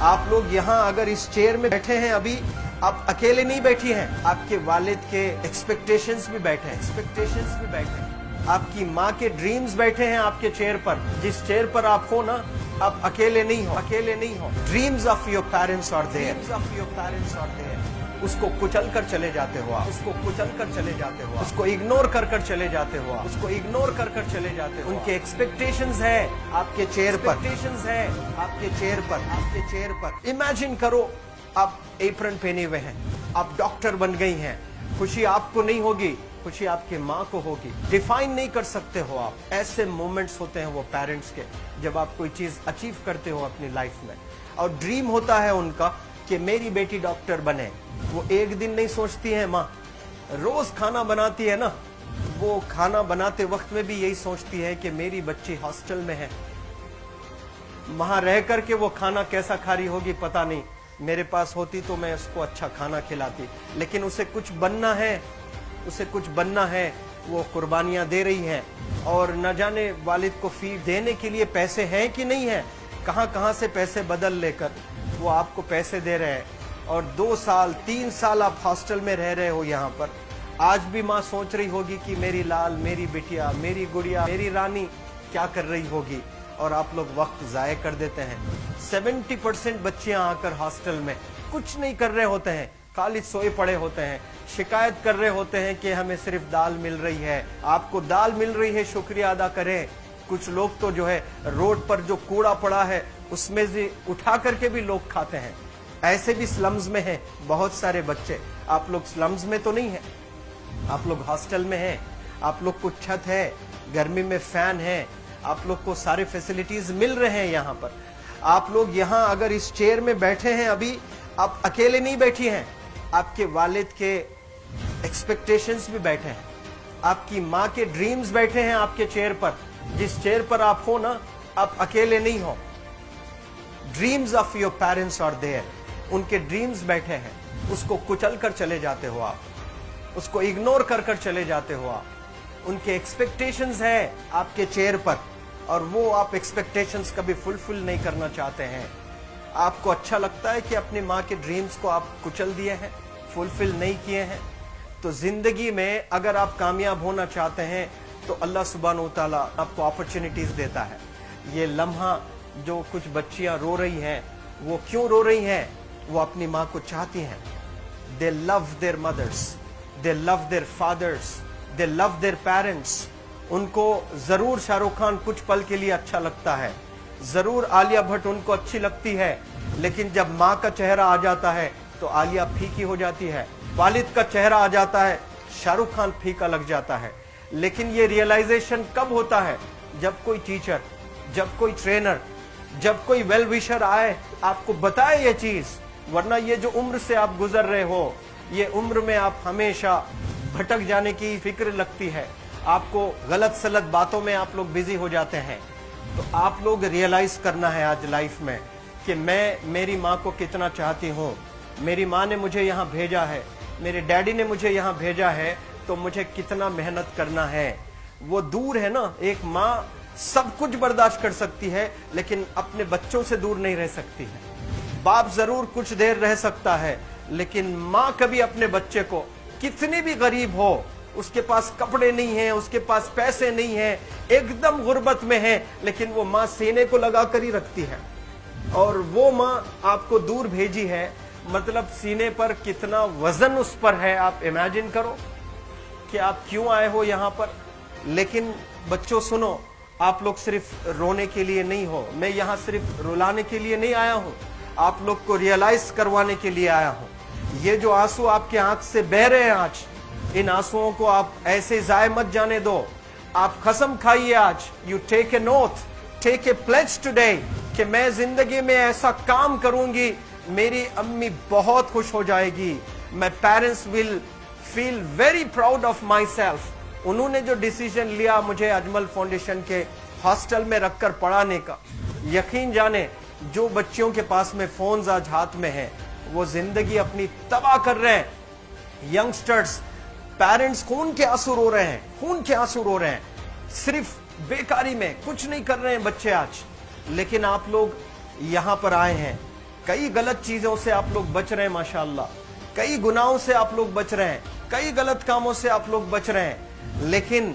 आप लोग यहाँ अगर इस चेयर में बैठे हैं अभी, आप अकेले नहीं बैठी हैं, आपके वालिद के एक्सपेक्टेशंस भी बैठे हैं, आपकी माँ के ड्रीम्स बैठे हैं आपके चेयर पर। जिस चेयर पर आप हो ना, आप अकेले नहीं हो। Dreams of your parents are there. उसको कुचल कर चले जाते हो आप, उसको इग्नोर कर चले जाते हो आप, उनके एक्सपेक्टेशंस है आपके चेयर पर। इमेजिन करो आप एप्रन पहने हुए हैं, आप डॉक्टर बन गई हैं, खुशी आपको नहीं होगी, खुशी आपके माँ को होगी। डिफाइन नहीं कर सकते हो आप। ऐसे मोमेंट्स होते हैं वो पेरेंट्स के, जब आप कोई चीज अचीव करते हो अपनी लाइफ में, और ड्रीम होता है उनका कि मेरी बेटी डॉक्टर बने। वो एक दिन नहीं सोचती है माँ, रोज खाना बनाती है ना, वो खाना बनाते वक्त में भी यही सोचती है कि मेरी बच्ची हॉस्टल में है, वहां रह करके वो खाना कैसा खा रही होगी पता नहीं, मेरे पास होती तो मैं उसको अच्छा खाना खिलाती। लेकिन उसे कुछ बनना है, वो कुर्बानियां दे रही है, और न जाने वालिद को फीड देने के लिए पैसे हैं कि नहीं है, कहां से पैसे बदल लेकर वो आपको पैसे दे रहे हैं। और 2 साल 3 साल आप हॉस्टल में रह रहे हो यहाँ पर। आज भी माँ सोच रही होगी कि मेरी लाल, मेरी बिटिया, मेरी गुड़िया, मेरी रानी क्या कर रही होगी, और आप लोग वक्त जाये कर देते हैं। 70% बच्चियां आकर हॉस्टल में कुछ नहीं कर रहे होते हैं, खाली सोए पड़े होते हैं, शिकायत कर रहे होते हैं कि हमें सिर्फ दाल मिल रही है। आपको दाल मिल रही है, शुक्रिया अदा करें। कुछ लोग तो जो है रोड पर जो कूड़ा पड़ा है उसमें से उठा करके भी लोग खाते हैं। ऐसे भी स्लम्स में हैं बहुत सारे बच्चे। आप लोग स्लम्स में तो नहीं है, आप लोग हॉस्टल में हैं, आप लोग को छत है, गर्मी में फैन है, आप लोग को सारे फैसिलिटीज मिल रहे हैं यहाँ पर। आप लोग यहाँ अगर इस चेयर में बैठे हैं अभी, आप अकेले नहीं बैठी हैं, आपके वालिद के एक्सपेक्टेशंस भी बैठे हैं, आपकी माँ के ड्रीम्स बैठे हैं आपके चेयर पर। जिस चेयर पर आप हो ना, आप अकेले नहीं हो। Dreams of your parents are there. उनके ड्रीम्स बैठे हैं, उसको कुचल कर चले जाते हो आप, उसको इग्नोर कर चले जाते हो आप। उनके एक्सपेक्टेशंस है आपके चेयर पर, और वो आप एक्सपेक्टेशंस कभी फुलफिल नहीं करना चाहते हैं। आपको अच्छा लगता है कि अपनी माँ के ड्रीम्स को आप कुचल दिए हैं, फुलफिल नहीं किए हैं। तो जिंदगी में अगर आप कामयाब होना चाहते हैं तो अल्लाह सुब्हानहू व तआला आपको अपॉर्चुनिटीज देता है। ये लम्हा जो कुछ बच्चियां रो रही हैं, वो क्यों रो रही हैं? वो अपनी माँ को चाहती हैं। They love their mothers, they love their fathers, they love their parents. उनको जरूर शाहरुख खान कुछ पल के लिए अच्छा लगता है, जरूर आलिया भट्ट उनको अच्छी लगती है, लेकिन जब माँ का चेहरा आ जाता है तो आलिया फीकी हो जाती है। वालिद का चेहरा आ जाता है, शाहरुख खान फीका लग जाता है। लेकिन ये रियलाइजेशन कब होता है? जब कोई टीचर, जब कोई ट्रेनर, जब कोई वेल विशर आए, आपको बताए ये चीज। वरना ये जो उम्र से आप गुजर रहे हो, ये उम्र में आप हमेशा भटक जाने की फिक्र लगती है, आपको गलत सलत बातों में आप लोग बिजी हो जाते हैं। तो आप लोग रियलाइज करना है आज लाइफ में कि मैं मेरी माँ को कितना चाहती हूँ। मेरी माँ ने मुझे यहाँ भेजा है, मेरे डैडी ने मुझे यहाँ भेजा है, तो मुझे कितना मेहनत करना है। वो दूर है ना, एक माँ सब कुछ बर्दाश्त कर सकती है, लेकिन अपने बच्चों से दूर नहीं रह सकती है। बाप जरूर कुछ देर रह सकता है, लेकिन माँ कभी अपने बच्चे को, कितनी भी गरीब हो, उसके पास कपड़े नहीं है, उसके पास पैसे नहीं है, एकदम गुर्बत में है, लेकिन वो माँ सीने को लगा कर ही रखती है। और वो माँ आपको दूर भेजी है, मतलब सीने पर कितना वजन उस पर है। आप इमेजिन करो कि आप क्यों आए हो यहाँ पर। लेकिन बच्चों सुनो, आप लोग सिर्फ रोने के लिए नहीं हो, मैं यहाँ सिर्फ रुलाने के लिए नहीं आया हूँ, आप लोग को रियलाइज करवाने के लिए आया हूँ। ये जो आंसू आपके आंख से बह रहे हैं आज, इन आंसुओं को आप ऐसे जाए मत जाने दो। आप कसम खाइए आज, you take a note, take a pledge today, कि मैं जिंदगी में ऐसा काम करूंगी, मेरी अम्मी बहुत खुश हो जाएगी। My parents will feel very proud of my self. उन्होंने जो डिसीजन लिया मुझे अजमल फाउंडेशन के हॉस्टल में रखकर पढ़ाने का, यकीन जाने जो बच्चियों के पास में फोन्स आज हाथ में है, वो जिंदगी अपनी तबाह कर रहे हैं। यंगस्टर्स, पेरेंट्स खून के आंसू रो रहे हैं, खून के आंसू रो रहे हैं, सिर्फ बेकारी में कुछ नहीं कर रहे हैं बच्चे आज। लेकिन आप लोग यहाँ पर आए हैं, कई गलत चीजों से आप लोग बच रहे हैं माशाअल्लाह, कई गुनाहों से आप लोग बच रहे हैं, कई गलत कामों से आप लोग बच रहे हैं, लेकिन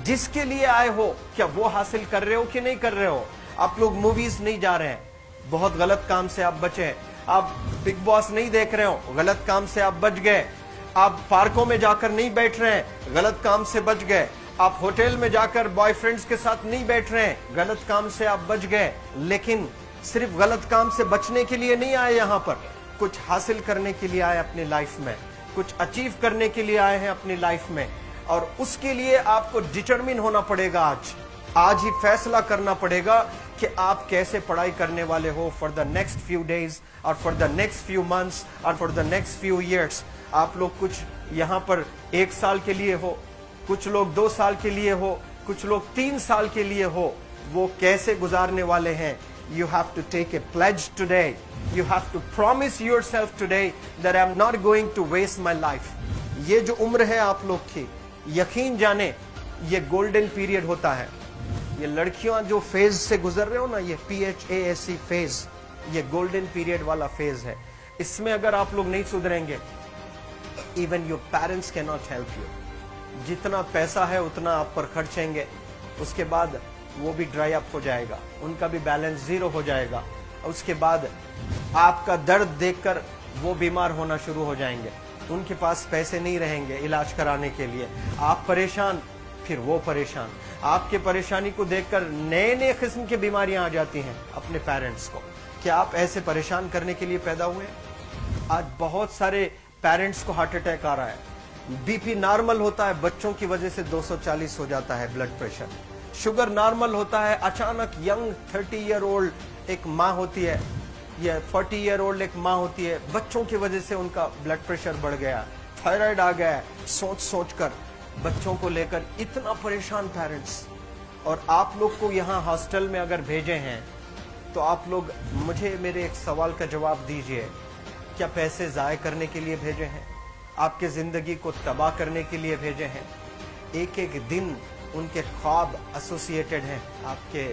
जिसके लिए आए हो क्या वो हासिल कर रहे हो कि नहीं कर रहे हो? आप लोग मूवीज नहीं जा रहे हैं, बहुत गलत काम से आप बचे हैं। आप बिग बॉस नहीं देख रहे हो, गलत काम से आप बच गए। आप पार्कों में जाकर नहीं बैठ रहे हैं, गलत काम से बच गए। आप होटल में जाकर बॉयफ्रेंड्स के साथ नहीं बैठ रहे हैं, गलत काम से आप बच गए। लेकिन सिर्फ गलत काम से बचने के लिए नहीं आए यहाँ पर, कुछ हासिल करने के लिए आए अपनी लाइफ में, कुछ अचीव करने के लिए आए हैं अपनी लाइफ में। और उसके लिए आपको डिटरमिन होना पड़ेगा। आज ही फैसला करना पड़ेगा कि आप कैसे पढ़ाई करने वाले हो for the next few days और for the next few months और for the next few years. आप लोग कुछ यहाँ पर 1 साल के लिए हो, कुछ लोग 2 साल के लिए हो, कुछ लोग 3 साल के लिए हो, वो कैसे गुजारने वाले हैं? You have to take a pledge today. You have to promise yourself today that I'm not going to waste my life. ये जो उम्र है आप लोग की, यकीन जाने ये गोल्डन पीरियड होता है। ये लड़कियां जो फेज से गुजर रहे हो ना, ये PHASE फेज, ये गोल्डन पीरियड वाला फेज है। इसमें अगर आप लोग नहीं सुधरेंगे, even your parents can not help you. जितना पैसा है उतना आप पर खर्चेंगे, उसके बाद वो भी ड्राई अप हो जाएगा, उनका भी बैलेंस जीरो हो जाएगा। उसके बाद आपका दर्द देखकर वो बीमार होना शुरू हो जाएंगे, उनके पास पैसे नहीं रहेंगे इलाज कराने के लिए। आप परेशान, फिर वो परेशान। आपके परेशानी को देखकर नए नए किस्म की बीमारियां आ जाती हैं अपने पेरेंट्स को। क्या आप ऐसे परेशान करने के लिए पैदा हुए? आज बहुत सारे पेरेंट्स को हार्ट अटैक आ रहा है। बीपी नॉर्मल होता है, बच्चों की वजह से 240 हो जाता है ब्लड प्रेशर। शुगर नॉर्मल होता है, अचानक यंग 30 ईयर ओल्ड एक माँ होती है या 40 ईयर ओल्ड एक माँ होती है, बच्चों की वजह से उनका ब्लड प्रेशर बढ़ गया, थायराइड आ गया। सोच सोच कर बच्चों को लेकर इतना परेशान पेरेंट्स। और आप लोग को यहाँ हॉस्टल में अगर भेजे हैं तो आप लोग मुझे मेरे एक सवाल का जवाब दीजिए, क्या पैसे ज़ाय करने के लिए भेजे हैं? आपके ज़िंदगी को तबाह करने के लिए भेजे हैं? एक एक दिन उनके ख्वाब एसोसिएटेड हैं आपके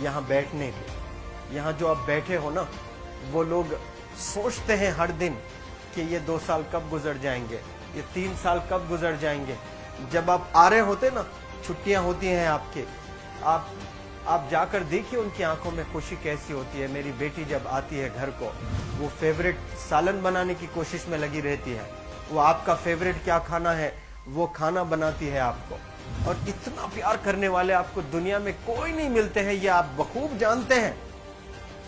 यहाँ बैठने के। यहाँ जो आप बैठे हो ना, वो लोग सोचते हैं हर दिन कि ये 2 साल कब गुजर जाएंगे, ये 3 साल कब गुजर जाएंगे। जब आप आ रहे होते ना, छुट्टियाँ होती हैं आपके, आप जाकर देखिए उनकी आंखों में खुशी कैसी होती है। मेरी बेटी जब आती है घर को, वो फेवरेट सालन बनाने की कोशिश में लगी रहती है। वो आपका फेवरेट क्या खाना है वो खाना बनाती है आपको। और इतना प्यार करने वाले आपको दुनिया में कोई नहीं मिलते हैं, ये आप बखूब जानते हैं।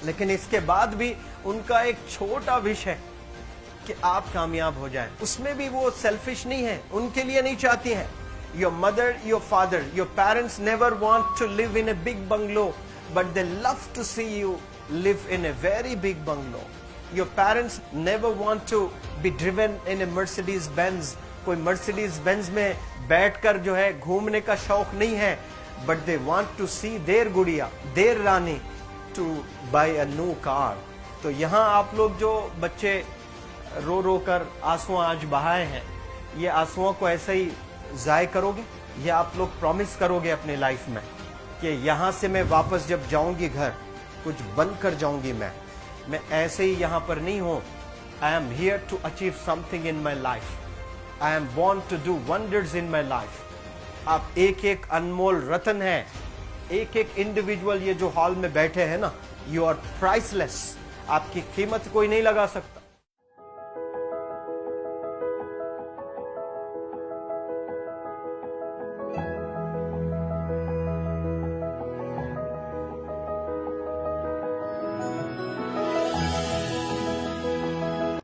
लेकिन इसके बाद भी उनका एक छोटा विश है कि आप कामयाब हो जाएं। उसमें भी वो सेल्फिश नहीं है, उनके लिए नहीं चाहती हैं। Your mother, your father, your parents never want to live in a big bungalow, but they love to see you live in a very big bungalow. Your parents never want to be driven in a Mercedes Benz. कोई Mercedes Benz में बैठकर जो है घूमने का शौक नहीं है, but they want to see their गुड़िया, their Rani to buy a new car. तो यहाँ आप लोग जो बच्चे रो रो कर आंसू आज बहाए हैं, ये आंसुओं को ऐसे ही ज़ाय करोगे या आप लोग प्रॉमिस करोगे अपने लाइफ में कि यहाँ से मैं वापस जब जाऊंगी घर, कुछ बन कर जाऊंगी। मैं ऐसे ही यहाँ पर नहीं हूँ। I am here to achieve something in my life. I am born to do wonders in my life. आप एक एक अनमोल रतन है, एक एक इंडिविजुअल ये जो हॉल में बैठे हैं ना, यू आर प्राइसलेस। आपकी कीमत कोई नहीं लगा सकता।